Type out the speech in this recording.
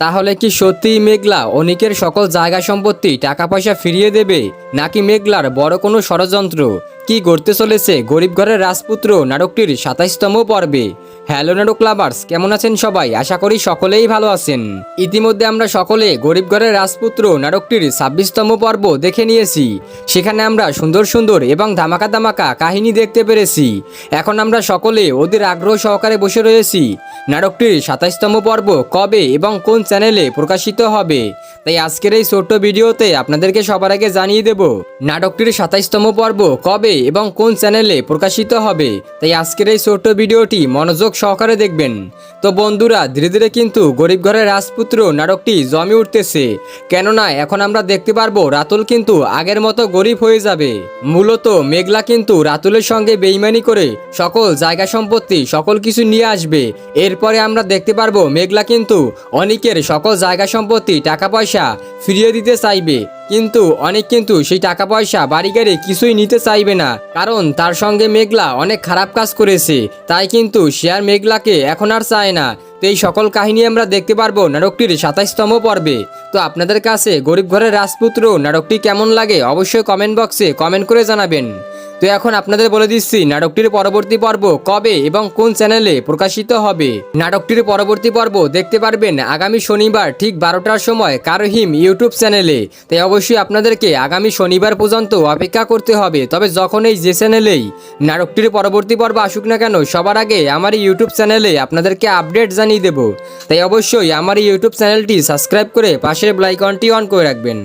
তাহলে কি সত্যিই মেঘলা অনিকের সকল জায়গা সম্পত্তি টাকা পয়সা ফিরিয়ে দেবে, নাকি মেঘলার বড় কোনো ষড়যন্ত্র? কি ঘটতে চলেছে গরিব ঘরের রাজপুত্র নাটকটির ২৭তম পর্বে? হ্যালো নাটক লাভার্স, কেমন আছেন সবাই? আশা করি সকলেই ভালো আছেন। ইতিমধ্যে আমরা সকলে গরিব ঘরের রাজপুত্র নাটকটির ২৬তম পর্ব দেখে নিয়েছি। সেখানে আমরা সুন্দর সুন্দর এবং ধামাকা ধামাকা কাহিনী দেখতে পেরেছি। এখন আমরা সকলে ওদের আগ্রহ সহকারে বসে রয়েছি নাটকটির ২৭তম পর্ব কবে এবং কোন চ্যানেলে প্রকাশিত হবে। তাই আজকের এই ছোট্ট ভিডিওতে আপনাদেরকে সবার আগে জানিয়ে দেব নাটকটির ২৭তম পর্ব কবে এবং কোন চ্যানেলে প্রকাশিত হবে। তাই আজকের এই ছোট্ট ভিডিওটি মনোযোগ সহকারে দেখবেন। তো বন্ধুরা, ধীরে ধীরে কিন্তু গরিব ঘরের রাজপুত্র নাটকটি জমে উঠতেছে, কেননা এখন আমরা দেখতে পারবো রাতুল কিন্তু আগের মতো গরিব হয়ে যাবে। মূলত মেঘলা কিন্তু রাতুলের সঙ্গে বেইমানি করে সকল জায়গা সম্পত্তি সকল কিছু নিয়ে আসবে। এরপরে আমরা দেখতে পারবো মেঘলা কিন্তু অনিকের সকল জায়গা সম্পত্তি টাকা পয়সা ফিরিয়ে দিতে চাইবে, কিন্তু অনেক কিন্তু সেই টাকা পয়সা বাড়ি গাড়ি কিছুই নিতে চাইবে না, কারণ তার সঙ্গে মেঘলা অনেক খারাপ কাজ করেছে। তাই কিন্তু সে আর মেঘলাকে এখন আর চায় না। তো এই সকল কাহিনী আমরা দেখতে পারবো নাটকটির ২৭তম পর্বে। তো আপনাদের কাছে গরিব ঘরের রাজপুত্র নাটকটি কেমন লাগে অবশ্যই কমেন্ট বক্সে কমেন্ট করে জানাবেন। তো এখন আপনাদের বলে দিচ্ছি নাটকটির পরবর্তী পর্ব কবে এবং কোন চ্যানেলে প্রকাশিত হবে। নাটকটির পরবর্তী পর্ব দেখতে পারবেন আগামী শনিবার ঠিক ১২টার সময় কারহিম ইউটিউব চ্যানেলে। তাই অবশ্যই আপনাদেরকে আগামী শনিবার পর্যন্ত অপেক্ষা করতে হবে। তবে যখন এই যে চ্যানেলেই নাটকটির পরবর্তী পর্ব আসুক না কেন, সবার আগে আমার এই ইউটিউব চ্যানেলে আপনাদেরকে আপডেট জানিয়ে দেব। তাই অবশ্যই আমার এই ইউটিউব চ্যানেলটি সাবস্ক্রাইব করে পাশের বেল আইকনটি অন করে রাখবেন।